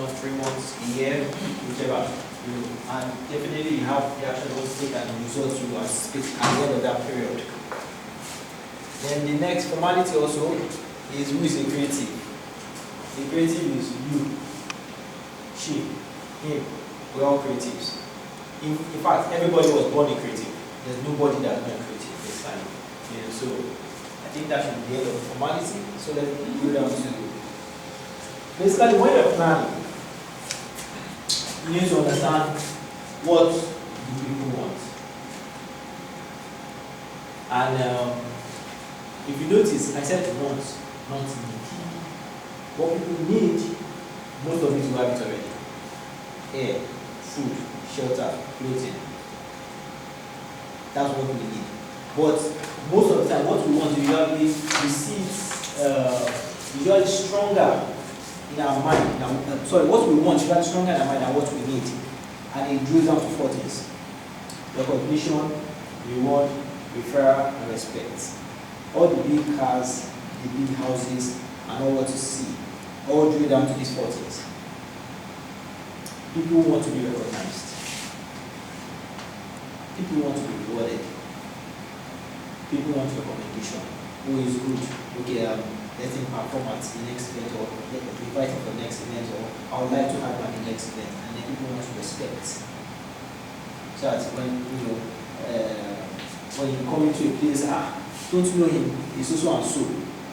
of 3 months, a year, whichever. And definitely you have the action to take and the results you anticipate at the end of that period. Then the next formality also is who is a creative. The creative is you, she, him. We're all creatives. In fact, everybody was born a creative. There's nobody that's not creative this time. Yeah, so I think that should be the end of the formality. So let's go down to basically when you're planning, you need to understand what do people want. And if you notice, I said want, not need. What people need, most of it you have it already. Air, food, shelter, clothing. That's what we need. But most of the time, what we want usually, we see it usually stronger in our mind. What we want usually stronger in our mind than what we need. And it drills down to 4 things: recognition, reward, referral, and respect. All the big cars, the big houses, and all what you see, all drill down to these 4 things. People want to be recognized. People want to be rewarded. People want recognition. Who is good? Okay, let him perform at the next event, or invite him for the next event, or I would like to have him at the next event. And then people want to respect. So that when you come into a place, don't you know him? He's so and so.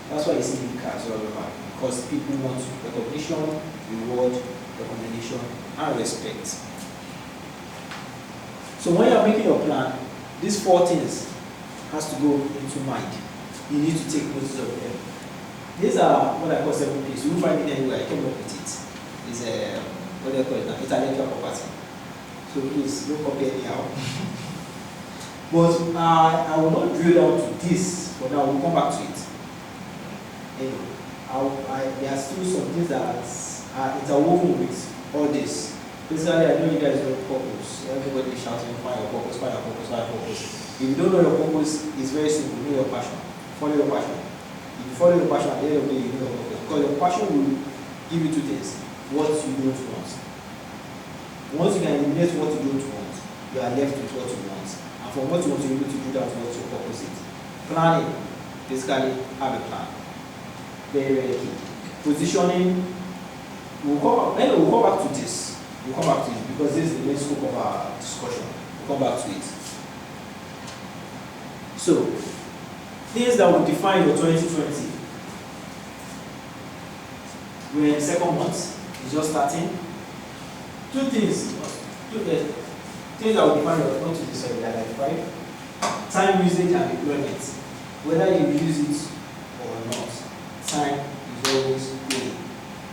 That's why you see big cars all over. Because people want recognition, reward, recommendation, and respect. So when you're making your plan, these 4 things has to go into mind. You need to take notice of them. These are what I call 7 P's. You will find it anywhere. I came up with it. It's what do you call it now? Intellectual property. So please don't copy anyhow. But I will not drill down to this, but I will come back to it. Anyway, there are still some things that are interwoven with all this. Basically, I know you guys know purpose. Everybody is shouting, find your purpose, find your purpose, find your purpose. If you don't know your purpose, it's very simple. Know your passion. Follow your passion. If you follow your passion, at the end of the day, you know your purpose. Because your passion will give you 2 things: what you don't want. Once you can eliminate what you don't want, you are left with what you want. And from what you want, you're able to do that to what your purpose is. Planning. Basically, have a plan. Very, very key. Positioning. We'll come back to this. We'll come back to it because this is the main scope of our discussion. We'll come back to it. So, things that will define your 2020. We're in the 2nd month. It's just starting. 2 things. Things that will define your 2020. Time usage and deployment. Whether you use it or not, time is always going.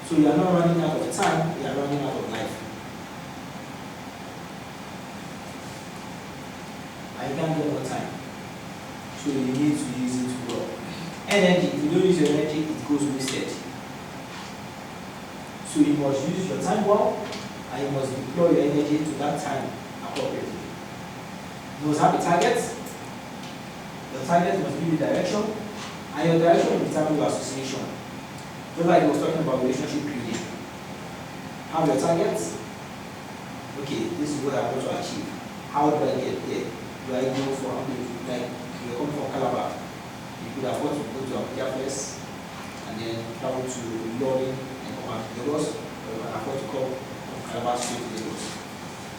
So you are not running out of time, you are running out of life. And you can't get more time. So you need to use it well. Energy, if you don't use your energy, it goes wasted. So you must use your time well, and you must deploy your energy to that time appropriately. You must have a target. Your target must give you direction, and your direction will determine your association. Just like I was talking about relationship building. Have your targets. Okay, this is what I want to achieve. How do I get there? Do I go for, like, you're coming from Calabar, you could afford to go to Abuja first, and then travel to London and come back to Lagos, or you can afford to come from Calabar straight to Lagos.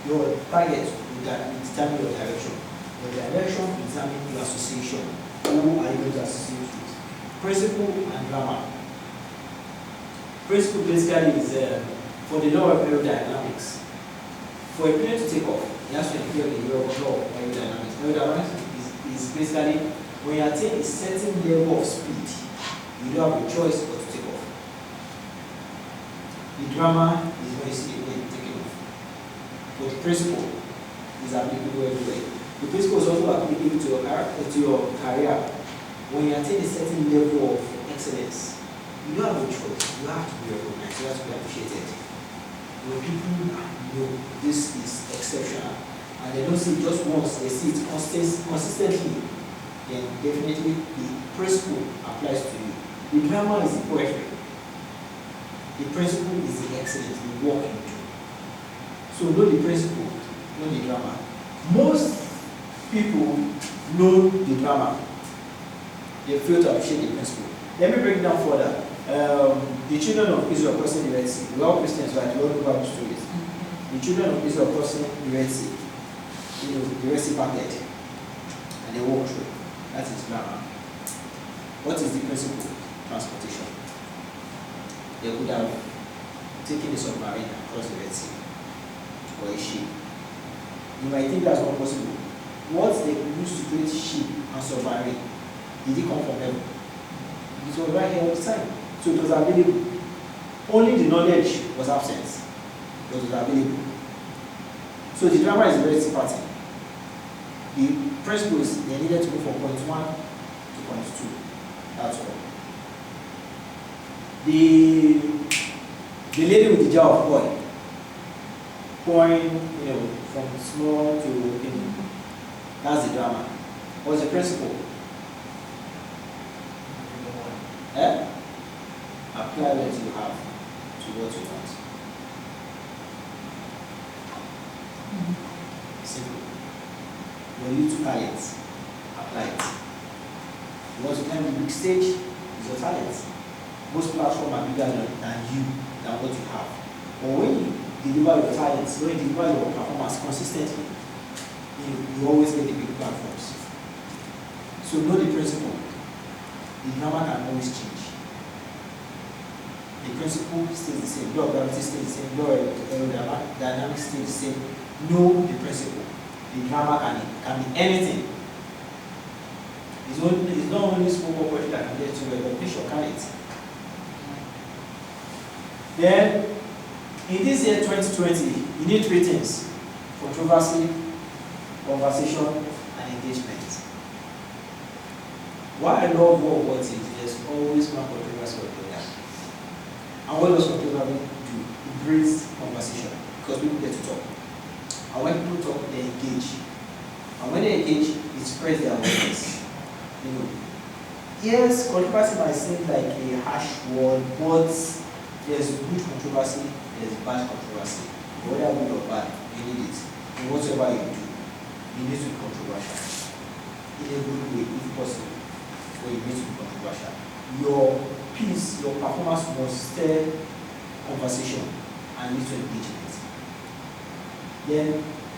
Your target will determine your direction. Your direction will determine your association. Who are you going to associate with? Principle and grammar. Principle basically is for the law of aerodynamics. For a plane to take off, it has to include the law of aerodynamics. Aerodynamics is basically when you attain a certain level of speed, you don't have a choice but to take off. The grammar is when you see the plane taking off. But the principle is applicable everywhere. The principle is also applicable to your career. When you attain a certain level of excellence, you don't have a choice. You have to be recognized. You have to be appreciated. When people know this is exceptional, and they don't see it just once, they see it consistently, then definitely the principle applies to you. The grammar is the poetry. The principle is the excellence. The the work you do. So know the principle, know the grammar. Most people know the grammar. They fail to appreciate the principle. Let me break it down further. The children of Israel crossing the Red Sea. We are all Christians, right? We all know Bible stories. The children of Israel crossing the Red Sea. The Red Sea parted. And they walked through. That is grammar. What is the principle? Transportation. They could have taken a submarine across the Red Sea or a ship. You might think that's not possible. What they used to create ship and submarine, did it come from heaven? It was right here all the time. So it was available. Only the knowledge was absent. But it was available. So the grammar is very party. The principles, they needed to go from point 1 to point 2. That's all. The lady with the jar of oil, pouring, from small to big. That's the drama. What's the principle? Apply what you have to what you want. Simple. Your little talent, apply it. You want to climb the big stage, is your talent. Most platforms are bigger than you, than what you have. But when you deliver your talents, when you deliver your performance consistently, you always get the big platforms. So know the principle. The grammar can always change. The principle stays the same. Law of gravity stays the same. Law of aerodynamics stays the same. Know the principle. The grammar can be anything. It's not only spoken poetry that can get to recognition, can it? Then, in this year 2020, you need 3 things: controversy, conversation, and engagement. Why I love what is, there's always one controversy or the other. And what does controversy do? It breeds conversation, because people get to talk. And when people talk, they engage. And when they engage, it spreads their awareness. Yes, controversy might seem like a harsh word, but there's good controversy, there's bad controversy. Whether good or bad, you need it. In whatever you do, you need to be controversial. In a good way, if possible, but you need to be controversial. Your piece, your performance must stir conversation and lead to engagement. Then,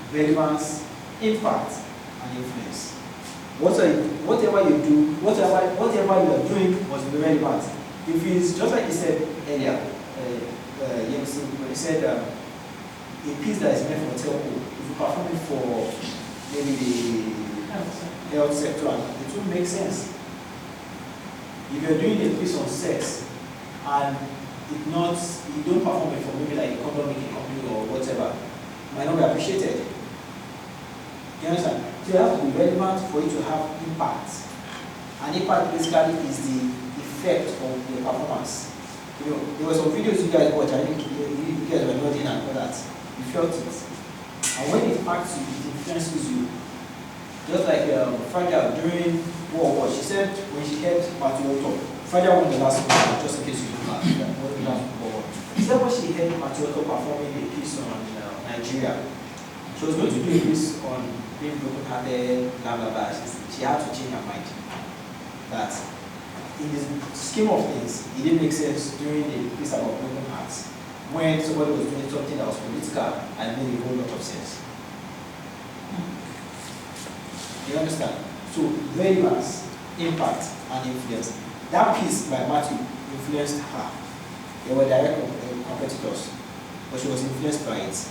relevance, impact, and influence. Whatever you do, whatever you are doing must be relevant. If it's just like you said earlier, Yemisi, when you said a piece that is meant for telco, if you perform it for maybe the health sector, it will make sense. If you're doing a piece on sex and you don't perform it for maybe like a condom making company or whatever, it might not be appreciated. You understand? So you have to be relevant for it to have impact. And impact basically is the effect of the performance. There were some videos you guys watched, I think you guys were nodding and all that. You felt it. And when it impacts you, it influences you. Just like Fragile during World War, she said when she heard Matthew talk, Fragile won the last one, just in case you don't know. She said when she heard Matthew performing a piece on Nigeria, she was going to do a piece on being broken-hearted, blah blah blah. She had to change her mind. That in the scheme of things, it didn't make sense during the piece about broken hearts. When somebody was doing something that was political and made a whole lot of sense. You understand? So, relevance, impact, and influence. That piece by Matthew influenced her. They were direct competitors, but she was influenced by it.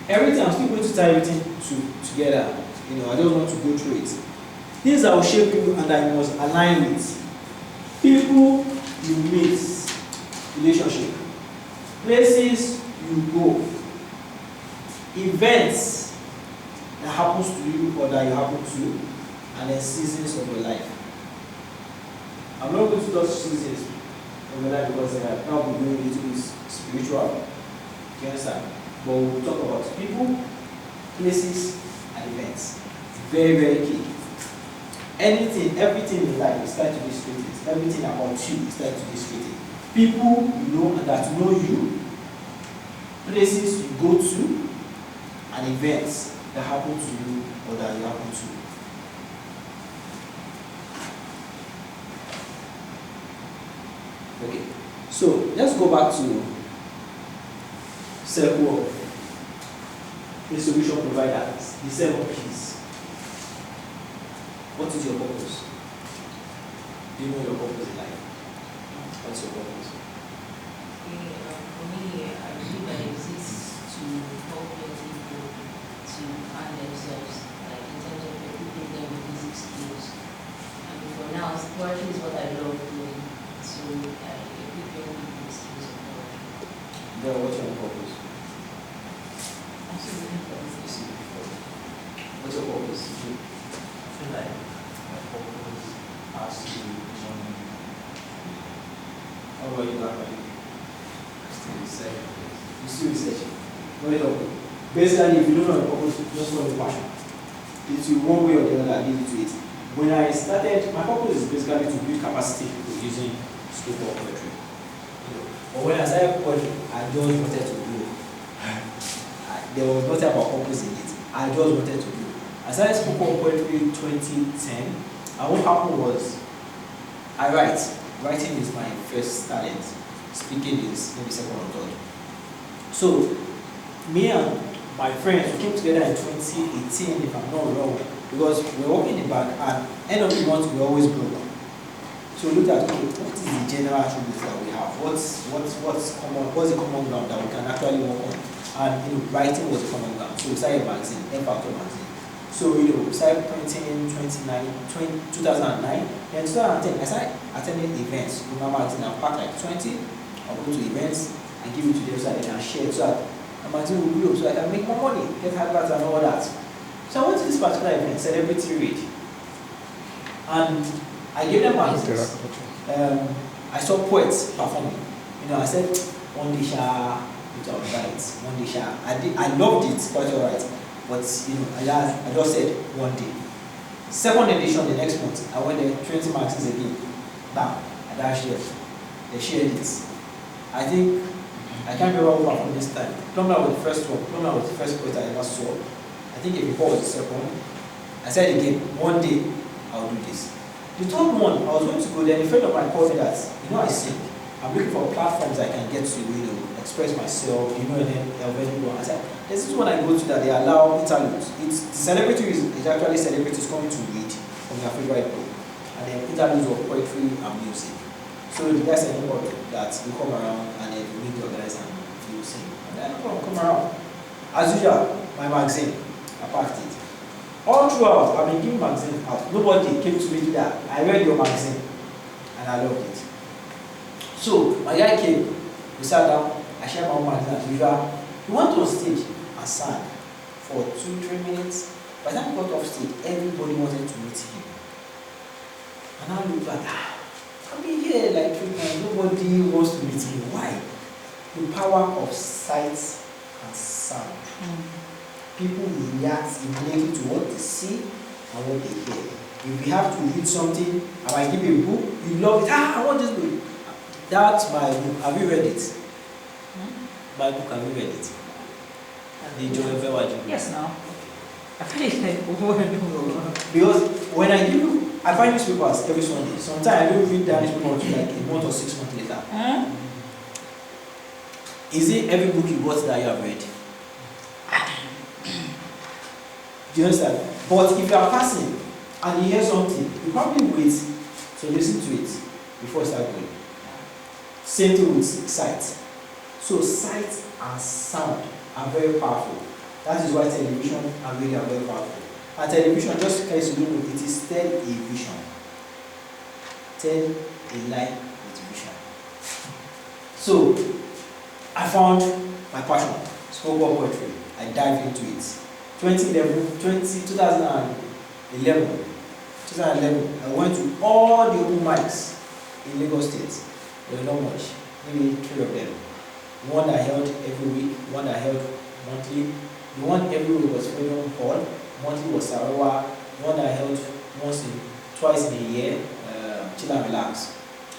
Everything, I'm still going to tie everything together. I don't want to go through it. Things that will shape you and that you must align with. People you meet, relationship. Places you go. Events that happens to you or that you happen to, and then seasons of your life. I'm not going to touch seasons of your life because now we're going a little bit spiritual. Do you understand? But we'll talk about people, places, and events. Very, very key. Everything in life is tied to this treaty. Everything about you is tied to this treaty. people you know and that know you, places you go to, and events that happen to you or that you happen to. Okay, so let's go back to circle of the solution providers, the 7 P's. What is your purpose? Do you know your purpose in life? What's your purpose? For me, I believe that exists to help young people to find themselves, like in terms of equipping them with basic skills. And for now, poetry is what I love doing, so I equip young people with skills of poetry. Then what's your purpose? Absolutely. What's your purpose? I feel like my purpose has to be vision. How about you, Gavin? Still research. You still researching? No, it don't. Basically, if you don't know your purpose, just follow your passion. It's you one way or the other lead to it. When I started, my purpose is basically to build capacity for using scope of poetry. But when I started poetry, I just wanted to do. There was nothing about purpose in it. I just wanted to do. I started spoken poetry in 2010, and what happened was, I write. Writing is my first talent. Speaking is maybe second or third. So, me and my friends, we came together in 2018, if I'm not wrong, because we were working in the bank, and end of the month we always broke. So we looked at, okay, what is the general attributes that we have? What's the common ground that we can actually work on? And writing was the common ground. So we started a magazine, Factor magazine. So we started printing in 2009. Then 2010, I started attending events with my magazine. I packed like 20. I'll go to events and give it to them so that they can share it. So that my magazine will grow, so I can make more money, get adverts and all that. So I went to this particular event, Celebrity Read. And I gave them magazines. I saw poets performing. I said, one day, which I was right. One day, I loved it, quite alright. But I just said one day. Second edition, the next month, I went there, 20 magazines again. Bam, I dashed it. They shared it. I think, I can't remember who performed this time. Plumber was the first one. Plumber was the first poet I ever saw. I think if before was the second. I said again, one day, I'll do this. The third one, I was going to go there, and a friend of mine called me that, I sing. I'm looking for platforms I can get to, express myself, and then help everyone. I said, there's this one I go to that they allow interludes. It's the celebrity is actually celebrities coming to read from their favorite book. And then interludes of poetry and music. So the guys said, that you come around and then you meet the organizer and you sing. And then no come around. As usual, my magazine, I packed it. All throughout, I've been giving magazines out. Nobody came to me that I read your magazine and I loved it. So my guy came, we sat down, I shared my own magazine as usual. He went on stage and sang for 2-3 minutes. By the time he got off stage, everybody wanted to meet him. And I looked like, I've been here like 3 times, nobody wants to meet me. Why? The power of sight and sound. People react immediately to what they see and what they hear. If you have to read something, I might give you a book, you love it, I want this book. That's my book. Have you read it? My book, have you read it? The Joy Vewaji. Yes, now. I feel like because when I give you, I find newspapers every Sunday. Sometimes I don't read that newspaper until like a month or 6 months later. Is it every book you bought that you have read? Do you understand? But if you are passing and you hear something, you probably wait to listen to it before you start going. Same thing with sight. So sight and sound are very powerful. That is why television and radio are very powerful. And television, just in case you don't know, it is tell a vision. Tell a lie with vision. So I found my passion, spoken poetry. I dived into it. 2011, I went to all the open mics in Lagos State. There were not much, maybe 3 of them. One I held every week, one I held monthly. The one every week was Freedom Hall, monthly was Sarawa. One I held twice in a year, Chill and Relax.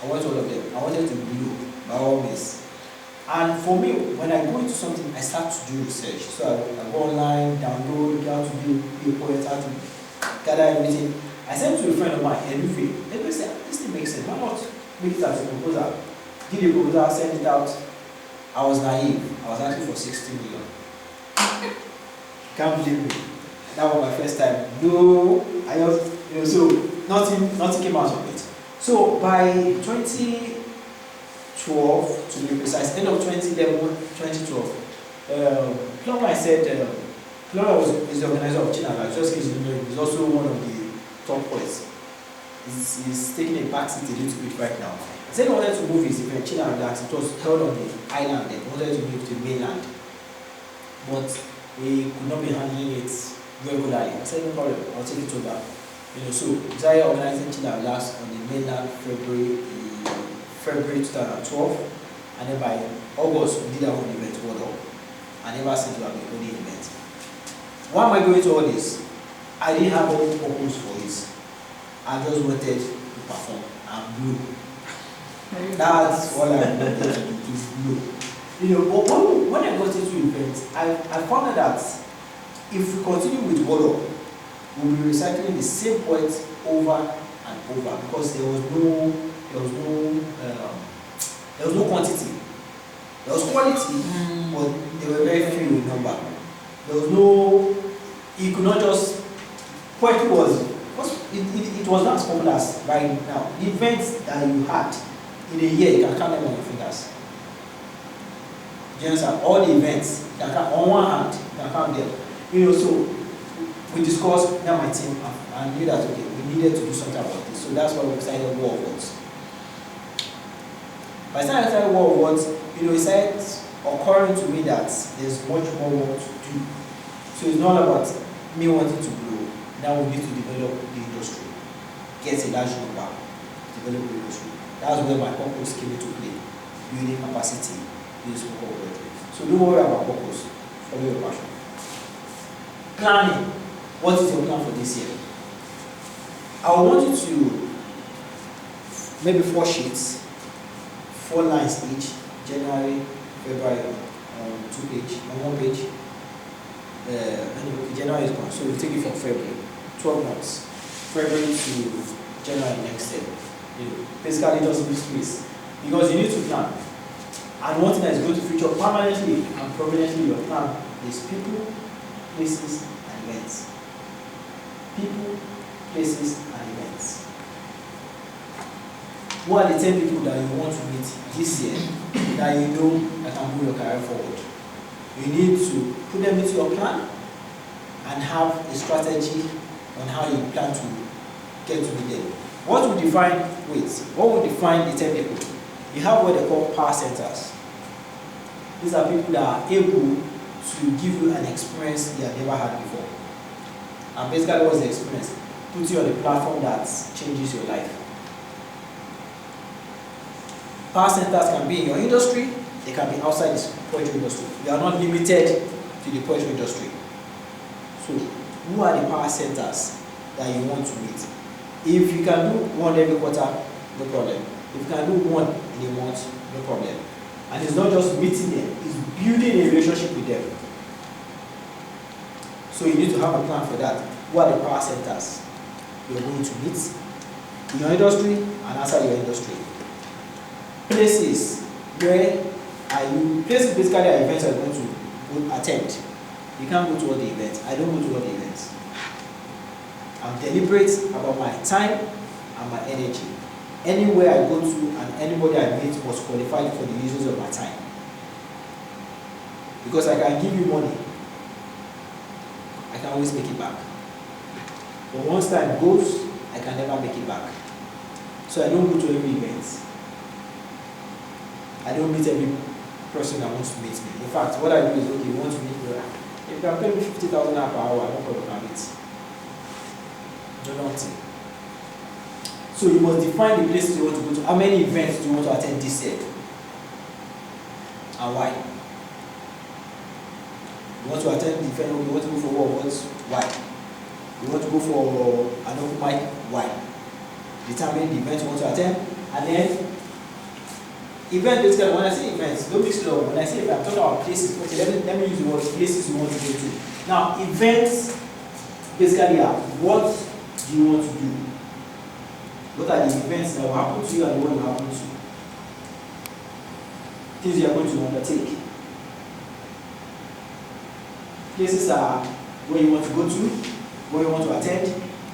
I went to all of them. I wanted to blow. by all means. And for me, when I go into something, I start to do research. So I go online, download how to be a poet, how to gather everything. I sent to a friend of mine, Elufe. Elufe said, this thing makes sense. Why not make it as a proposal? Did a proposal, send it out. I was naive. I was asking for 60 million. Can't believe me. That was my first time. No, I just, so nothing came out of it. So by 2012, to be precise, end of 2011, 2012, Plumber said, Plumber is the organizer of China, just in case you know, he's also one of the top poets. He's taking a back seat a little bit right now. He said he wanted to move his event, China Relax. It was held on the island, he wanted to move to the mainland. But we could not be handling it regularly. I said, no problem, I'll take it over. So we started organizing China Relax on the mainland February 2012, and then by August we did our own event, and ever since we have been holding events. Why am I going to all this? I didn't have any purpose for it. I just wanted to perform and blow. That's all I wanted to do, to blow. But when I got into events, I found out that if we continue with Wolo, we'll be recycling the same points over and over, because there was no quantity. There was quality, but they were very few in number. There was no, you could not just, poetry it was not as popular as right now. The events that you had in a year, you can count them on your fingers. Do you understand? All the events, you can count on one hand, you can count them. So we discussed, now my team, and knew that, okay, we needed to do something about this. So that's why we decided War of Words. By the time I started War of Words, it started occurring to me that there's much more work to do. So it's not about me wanting to grow. Now we need to develop the industry. Get a large number, develop the industry. That's where my purpose came into play. Building capacity, building spoken poetry. So don't worry about purpose, follow your passion. Planning. What is your plan for this year? I want you to maybe 4 sheets, 4 lines each, January, February, 2 page, on 1 page. Anyway, January is gone, so we'll take it from February, 12 months, February to January next year. Basically just leave space, because you need to plan. And one thing that is going to feature permanently and prominently in your plan is people, places, and events. People, places, and events. What are the 10 people that you want to meet this year that you know that can move your career forward? You need to put them into your plan and have a strategy on how you plan to get to be there. What will define the 10 people? You have what they call power centers. These are people that are able to give you an experience you have never had before. And basically, what's the experience? Put you on a platform that changes your life. Power centers can be in your industry, they can be outside the poetry industry. You are not limited to the poetry industry. So, who are the power centers that you want to meet? If you can do one every quarter, no problem. If you can do one in a month, no problem. And it's not just meeting them, it's building a relationship with them. So you need to have a plan for that. What are the power centers you're going to meet in your industry and outside your industry? Places where are you? Places basically are events you're going to go attend. You can't go to all the events. I don't go to all the events. I'm deliberate about my time and my energy. Anywhere I go to and anybody I meet must qualify for the uses of my time. Because I can give you money, I can always make it back. But once time goes, I can never make it back. So I don't go to every event. I don't meet every person that wants to meet me. In fact, what I do is, okay, you want to meet me? If you can pay me 50,000 per hour, I don't problem, I meet. No nothing. So you must define the places you want to go to. How many events do you want to attend this year? And why? You want to attend the event, you want to go for what? Why? You want to go for an open mic? Why? Determine the event you want to attend, and then Event basically, when I say events, don't mix it up. When I say event, I'm talking about places. Okay, let me use the word places you want to go to. Now, events basically are what do you want to do? What are the events that will happen to you and what will happen to you? Things you are going to undertake. Places are where you want to go to, where you want to attend.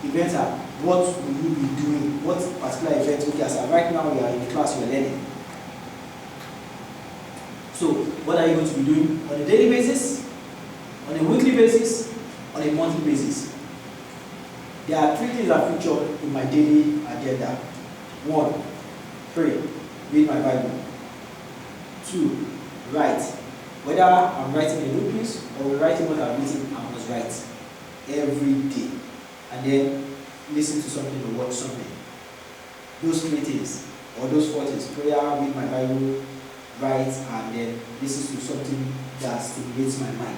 Events are what will you be doing, what particular event. Okay, as right now we are in the class, you are learning. So, what are you going to be doing on a daily basis, on a weekly basis, on a monthly basis? There are 3 things that feature in my daily agenda. 1, pray, read my Bible. 2, write. Whether I'm writing a new piece or writing what I've written, I must write every day. And then listen to something or watch something. Those 3 things, or those 4 things: prayer, read my Bible, write, and then listen to something that stimulates my mind.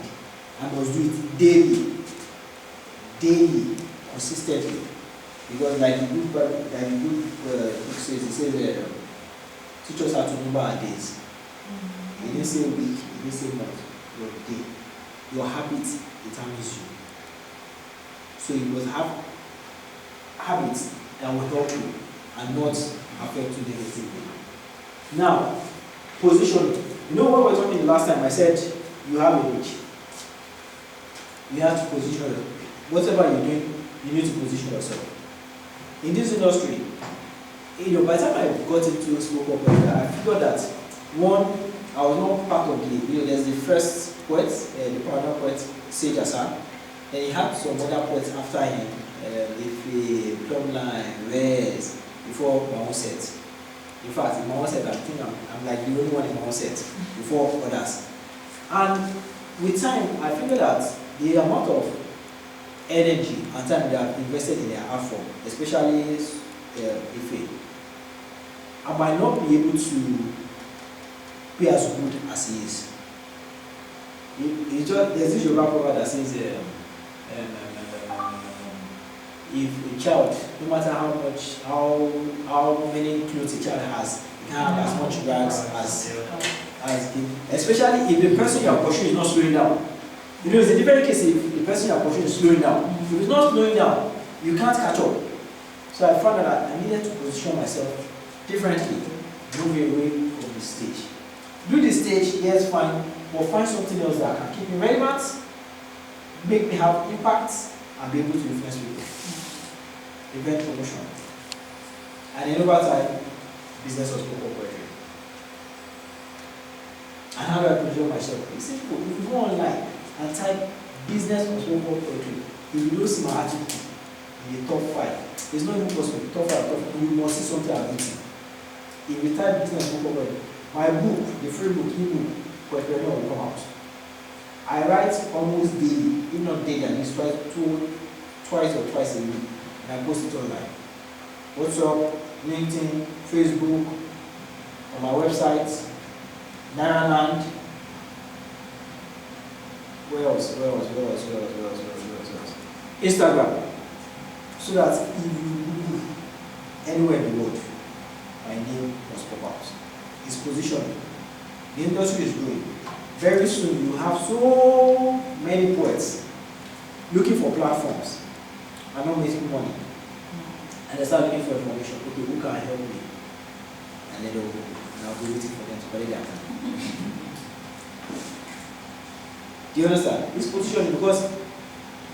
I must do it daily, consistently. Because like the book says, it says, teach us how to number our days. It didn't say week, it didn't say month, your day. Your habit determines you. So you must have habits that will help you and not affect you negatively. Now, positioning. You know what we were talking the last time? I said you have a niche. You have to position yourself. Whatever you're doing, you need to position yourself. In this industry, by the time I got into smoke operator, I figured that one, I was not part of the, there's the first poet, the Paranormal poet, Sage Asa. Then he had some other poets after him, Leafy, Plumline, Rez, before my own set. In fact, in my own set, I think I'm like the only one in my own set before others. And with time, I figured that the amount of energy and time they have invested in their art form, especially Ife, I might not be able to be as good as he is. There's this Yoruba proverb that says, if a child, no matter how many clothes a child has, he can have as much rags as him. Especially if the person you are pursuing is not slowing down. It's a different case if the person you are pursuing is slowing down. If it's not slowing down, you can't catch up. So I found that I needed to position myself differently, move away from the stage. Do the stage, yes, fine, but find something else that can keep me relevant, make me have impact, and be able to influence people. Event promotion. And then over time, business was cooperative. And how do I position myself? It's simple. If you go online and type business was cooperative, if you don't see my article in the top 5, it's not even possible. Top 5, you must see something I've written. If you type business was cooperative, my book, the free book, ebook, will come out. I write almost daily, if not daily, at least twice or twice a week, and I post it online. WhatsApp, LinkedIn, Facebook, on my website, Nairaland. Where else? Instagram. So that if you move anywhere in the world, my name must pop out. It's positioning. The industry is growing. Very soon you have so many poets looking for platforms and not making money. And they start looking for information. Okay, who can help me? And then they'll go. And I'll be waiting for them to collect their time. Do you understand? This positioning, because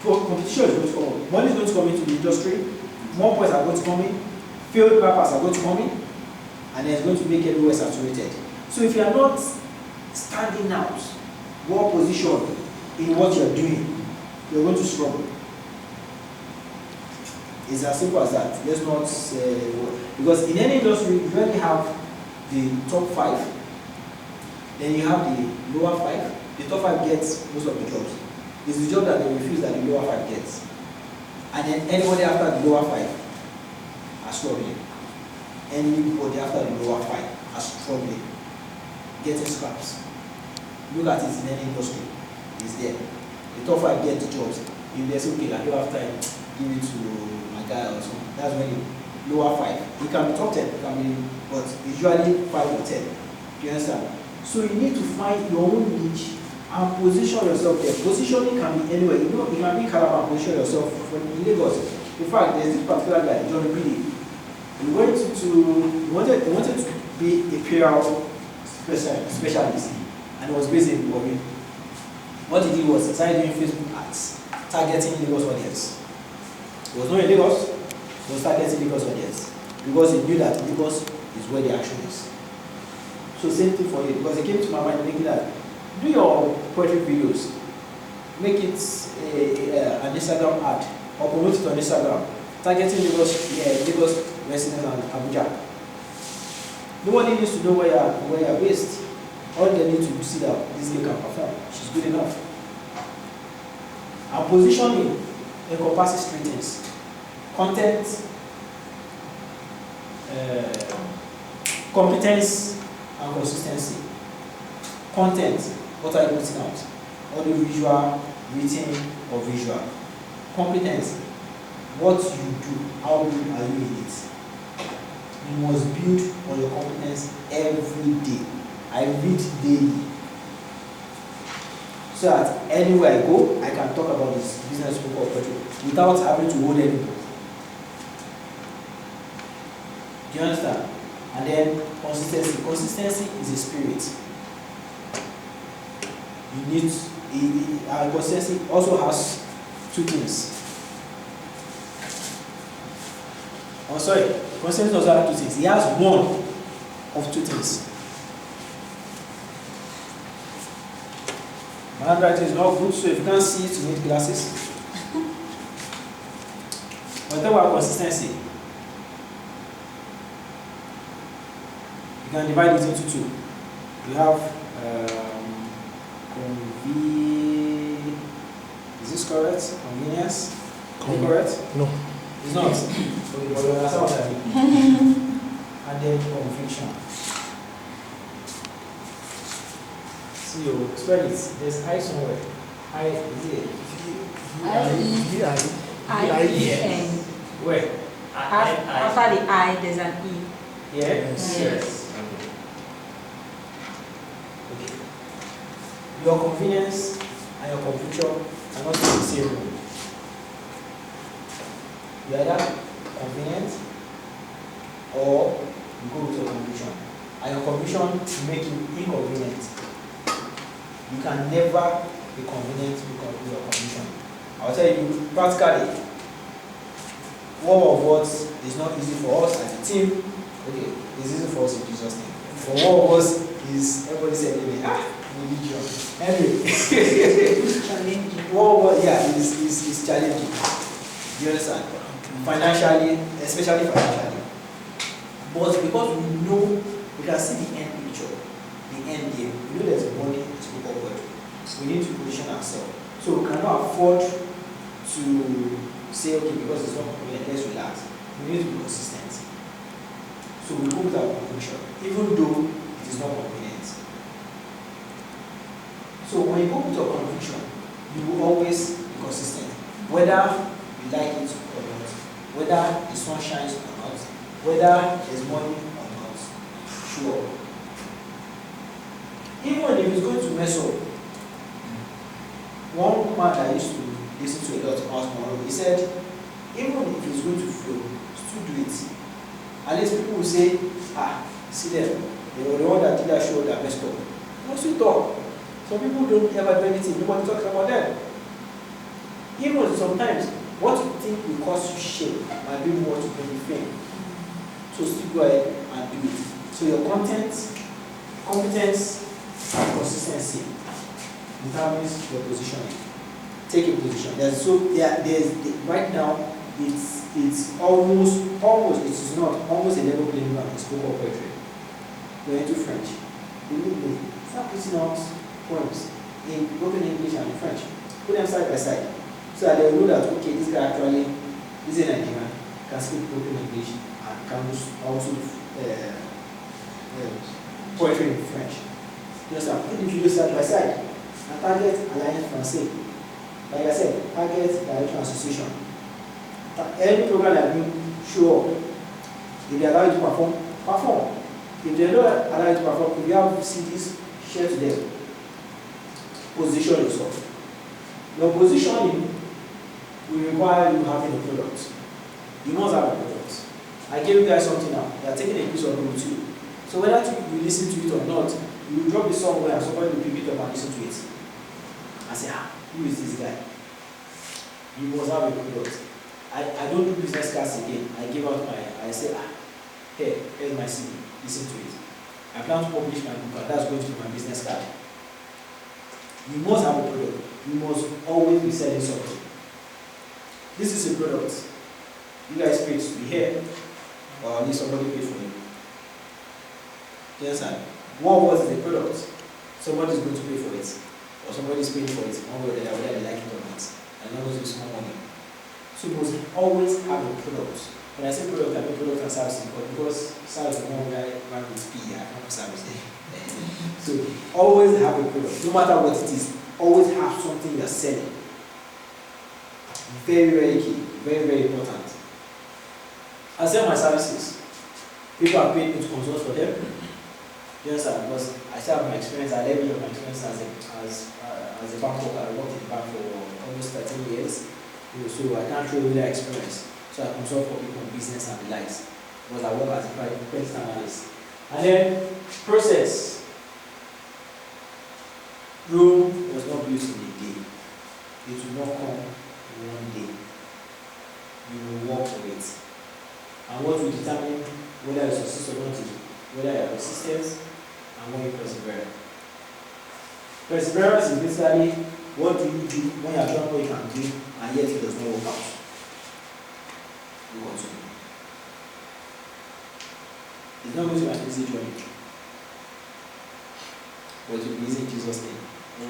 competition is going to come up. Money is going to come into the industry, more poets are going to come in, field rappers are going to come in, and it's going to make everywhere saturated. So if you are not standing out, well positioned in what you're doing, you're going to struggle. It's as simple as that. Let's not say, because in any industry, you already have the top 5, then you have the lower 5. The top 5 gets most of the jobs. It's the job that they refuse that the lower 5 gets. And then anybody after the lower 5 are struggling. Anybody after the lower 5 are struggling, getting scraps. Look at it in any industry. It's there. The top 5 get the jobs. If they say, okay, I don't have time, give it to my guy or something. That's when the lower 5. It can be top 10, it can be, but usually 5 or 10 Do you understand? So you need to find your own niche and position yourself there. Positioning can be anywhere. You know, you can be Calabar and position yourself in Lagos. In fact, there's this particular guy, John Billy. He wanted to be a PR specialist, and he was based in Warri. What he did was he started doing Facebook ads, targeting Lagos audience. He was not in Lagos, he was targeting Lagos audience because he knew that Lagos is where the action is. So same thing for you, because it came to my mind making that do your poetry videos, make it an Instagram ad or promote it on Instagram, targeting Lagos residents and Abuja. Nobody needs to know where you're based. All they need to see that this girl can perform. She's good enough. And positioning encompasses three things: content, competence, and consistency. Content, what are you putting out? Audio, visual, written, or visual. Competence, what you do, how good are you in it? You must build on your competence every day. I read daily. So that anywhere I go, I can talk about this business book or project without having to hold any book. Do you understand? And then consistency. Consistency is a spirit. You need consistency also has two things. Oh, sorry. Consistency also has two things. He has one of two things. My handwriting is not good, so if you can't see it, you need glasses. But talk about consistency. You can divide it into two. You have is this correct? Convenience? Is it correct? No. It's not. Okay, but you understand what I mean. And then conviction. See, you spell it. There's I somewhere. I is it? I-E-N. Where? After the I, there's an E. Yes. Yes. Okay. Your convenience and your conviction are not in the same room. You either convenient or you go with your conviction. And your conviction will make you inconvenient. You can never be convenient with your conviction. I'll tell you practically, one of what is not easy for us as a team. Okay, it's easy for us in Jesus' name. For one of us is everybody said religion. Anyway, it's challenging. You understand? Financially, especially financially. But because we know, we can see the end picture, the end game. We know there's money to be covered. We need to position ourselves. So we cannot afford to say, okay, because it's not convenient, let's relax. We need to be consistent. So we go with our conviction, even though it is not convenient. So when you go with your conviction, you will always be consistent, whether you like it or not, whether the sun shines or not, whether there's money or not. Sure. Even if it's going to mess up, one man I used to listen to a lot, Moronfolu, he said, even if it's going to fail, still do it. At least people will say, see them, they were the one that did that show that messed up. No, still talk. Some people don't ever do anything, nobody talks about them. Even sometimes, what you think will cause you shame might be more to bring you fame. So still go ahead and do it. So your content, competence, and consistency determines your positioning. Take a position. There's right now it's almost it is not almost a level playing ground in spoken poetry. We're into French. Believe me, start putting out poems in broken English and in French. Put them side by side. So that they will know that okay, this guy actually is a Nigerian, can speak broken English and can also poetry in French. Just put the video side by side and target Alliance Française. Like I said, target direction association. Any program that you show up, if they allow you to perform, If they don't allow you to perform, if you have CDs, share to them. Position yourself. Your positioning will require you having a product. You must have a product. I gave you guys something now. You are taking a piece of road too. So whether you listen to it or not, you will drop it somewhere and somebody will pick it up and listen to it. And say, who is this guy? You must have a product. I don't do business cards again. I give out I say, hey, here's my CD. Listen to it. I plan to publish my book and that's going to be my business card. You must have a product. You must always be selling something. This is a product. You guys pay to be here, or at least somebody paid for you. You understand? What was the product? Somebody is going to pay for it, or somebody is paying for it, one way or the other, whether they like it or not. And not going to small money. So you must always have a product. When I say product, I mean product and services, but because service is one guy run with P, I don't have service there. So always have a product, no matter what it is. Always have something you're selling. Very, very key, very, very important. I sell my services. People are paying me to consult for them. Yes, because I still have my experience. I learned my experience as a bank worker. I worked in the bank for almost 13 years. So I can't throw away that experience. So I consult for people in business and the likes. Because I work as a credit analyst. And then process. Rome was not built in a day. It will not come in one day. You will work for it. And what will determine whether you succeed or not is whether you are persistent and when you persevere. Perseverance is basically what do you do when you are done what you can do and yet it does not work out. You continue. It's not going to be an easy journey. But it will be easy in Jesus' name. But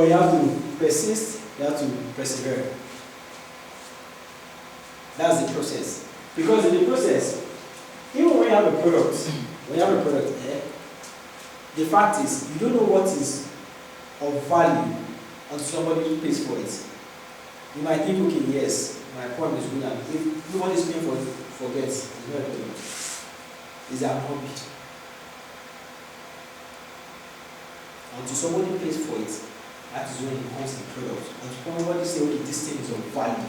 you have to persist, you have to persevere. That's the process. Because in the process, even when you have a product, the fact is you don't know what is of value until somebody pays for it. You might think, okay, yes, my point is good, and if nobody is paying for it, forget it's not a problem. It's an hobby. Until somebody pays for it, that is when it becomes a product. Until somebody says, okay, this thing is of value.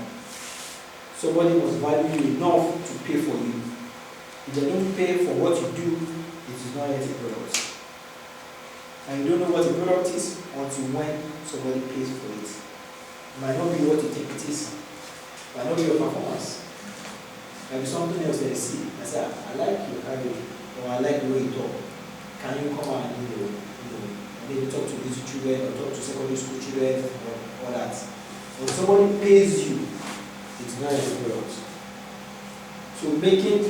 Somebody must value you enough to pay for you. If they don't pay for what you do, it is not yet a product. And you don't know what a product is until when somebody pays for it. It might not be what you think it is. It might not be your performance. It might be something else they see. I say, I like your cardio, or I like the way you talk. Can you come and maybe talk to little children or talk to secondary school children or all that. When somebody pays you, it's not a product. So making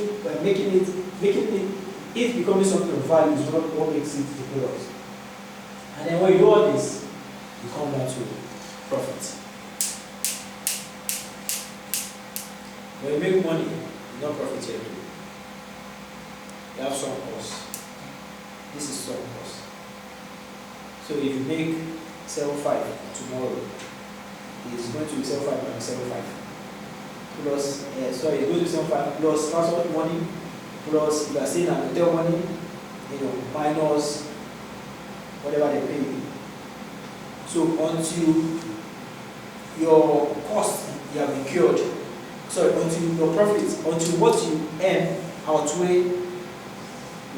it becoming something of value is not what makes it a product. And then when you do all this, you come down to profit. When you make money, you not profit yet. You have some cost. This is some cost. So if you make 7.5 tomorrow, it's going to be 7.5 minus 7.5. Plus, it's going to be 7.5 plus transport money, plus you are staying at hotel money, minus whatever they pay you. So until your cost you have incurred, until your profits, until what you earn outweigh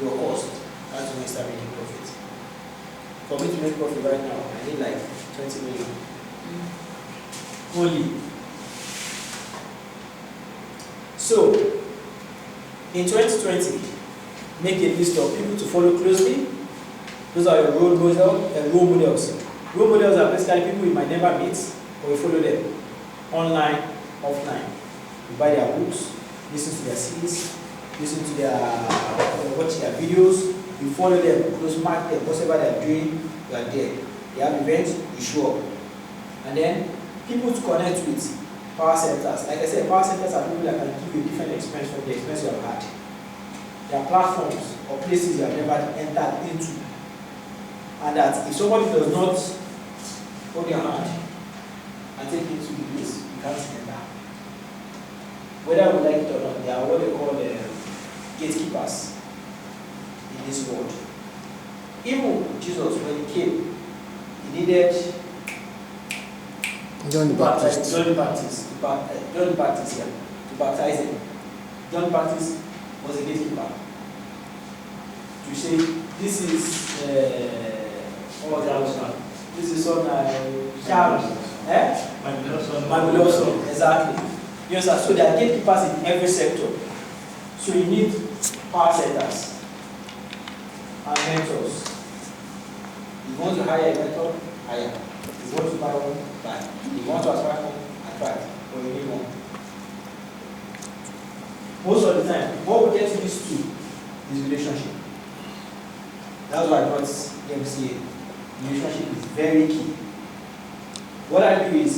your cost, that's when you start making profit. For me to make profit right now, I need like 20 million. Only. So, in 2020, make a list of people to follow closely. Those are your role models. Role models are basically people you might never meet, but you follow them. Online, offline. You buy their books, listen to their CDs, listen to watch their videos. You follow them, close mark them, whatever they are doing, you are there. They have events, you show up. And then people to connect with, power centers. Like I said, power centers are people that can give you a different experience from the experience you have had. They are platforms or places you have never entered into. And that if somebody does not hold your hand and take you to the place, you can't enter. Whether we like it or not, they are what they call gatekeepers in this world. Even Jesus, when he came, he needed John the Baptist. John the Baptist, yeah, to baptize him. John the Baptist was a gatekeeper. To say, this is this is son Charles. My beloved son, exactly. You understand? So there are gatekeepers in every sector. So you need power setters and mentors. You want to hire a mentor, hire. You want to buy one, buy. You want to attract one, attract. But you need one. Most of the time, what we get used to is relationship. That's why I brought Yemisi. Relationship is very key. What I do is,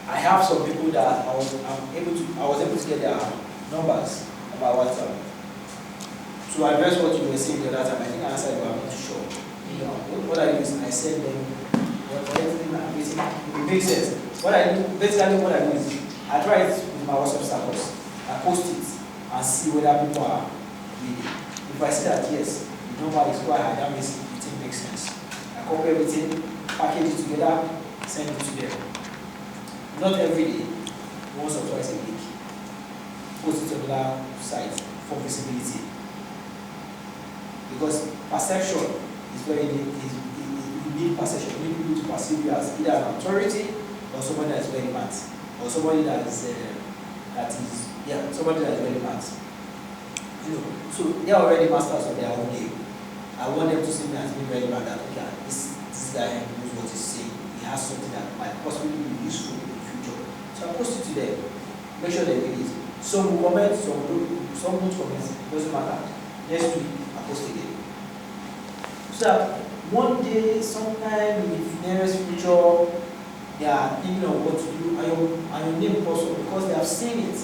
I have some people that I was able to get their numbers on my WhatsApp. To address what you were saying the other time, I think I answered, but I'm not sure. You know, what I do is I send them everything it makes sense. What I do is I try it with my WhatsApp status. I post it and see whether people are reading. If I see that yes, the number is quite high, that means it makes sense. I copy everything, package it together, send it to them. Not every day, once or twice a week. Post it on that site for visibility. Because perception is you need perception. You need people to perceive you as either an authority or somebody that is relevant. Or somebody somebody that is relevant. You know, so they are already masters of their own game. I want them to see me as being relevant, that okay, this guy knows what he's saying. He has something that might possibly be useful in the future. So I post it to them. Make sure they read it. Some will comment, some won't comment. It doesn't matter. Next week, I post again. So that one day, sometime in the nearest future, they are thinking of what to do, and your name pops up because they have seen it.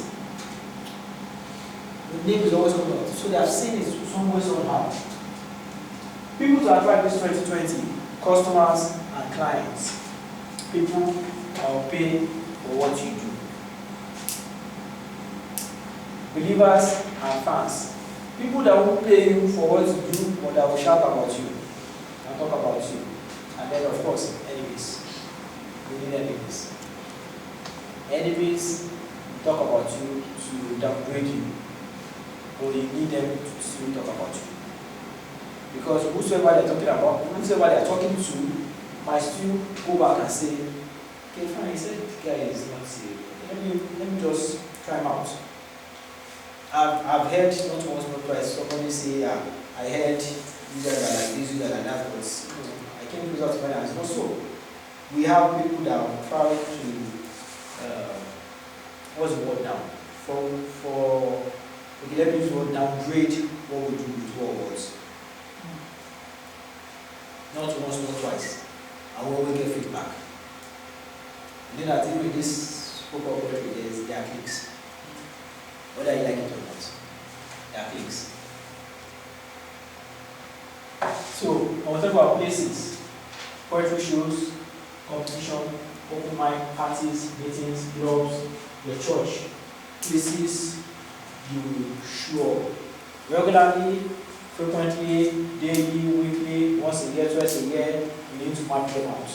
The name is always coming out. So they have seen it somewhere, somehow. People to attract this 2020, customers and clients. People that will pay for what you do. Believers and fans. People that will pay you for what you do, but that will shout about you and talk about you. And then, of course, enemies. You need enemies. Enemies talk about you to downgrade you, but you need them to still talk about you. Because whosoever they are talking to, might still go back and say, okay, fine, he said the guy is not serious. Let me just try him out. I've heard not once, not twice, somebody say, I heard you guys are like this, you guys are like that, but I came to result to find out it's not so. We have people that are proud to, what's the word now? Okay, let me use the word downgrade what we do with what words. Not once, not twice. I will always get feedback. You know that even this spoke of poetry, there are clicks. Whether you like it or not, there are clicks. So, on whatever our places, poetry shows, competition, open mic, parties, meetings, clubs, your church, places you will show up regularly, frequently, daily, weekly, once a year, twice a year. You need to map them out.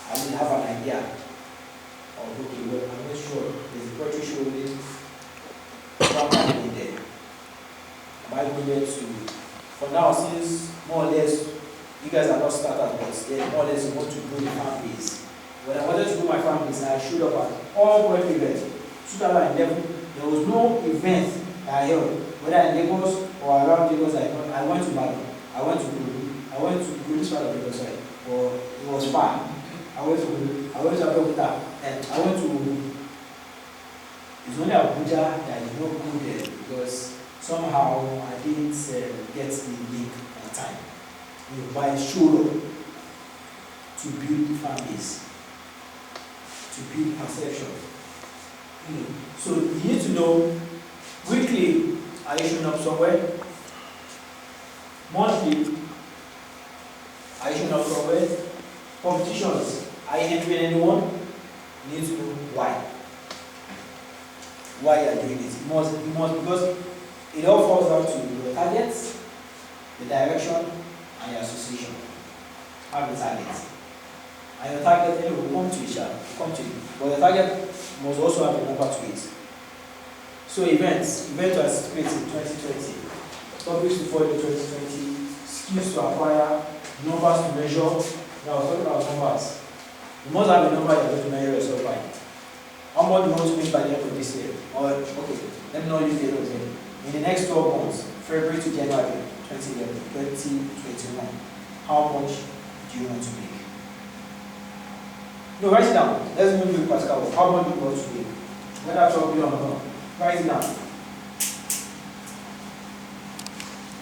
I will have an idea of, okay, well, I'm not sure. There's a poetry show with one in there. Am I going there to, for now, since more or less, you guys are not starters, but then more or less you want to grow the fan base. When I wanted to grow my fan base, I showed up at all poetry events. 2011, there was no event I held, whether in Lagos or around Lagos. I went to Bali, I went to Olulu, I went to this part of Lagos, or it was far. I went to Abeokuta, and I went to Olulu. It's only Abuja that is not good there because somehow I didn't get the link on time. But I showed up to build the fan base, to build perception. So you need to know weekly, are you showing up somewhere? Monthly, are you showing up somewhere? Competitions, are you entering anyone? You need to know why. why you are doing it. You must because it all falls down to your targets, the direction, and your association. Have a target. And your target, anyway, we'll come to it, but your target must also have a number to it. So event to anticipate in 2020, topics to follow in 2020, skills to acquire, numbers to measure. Now, I was talking about numbers. You must have a number you're going to measure yourself by. How much do you want to make by the end of this year? Or, okay, let me not use the end of the year. In the next 12 months, February to January 2021, how much do you want to make? No, write it down. Let's move to practical. How much do you want to make? Whether 12 billion or not. Write it down.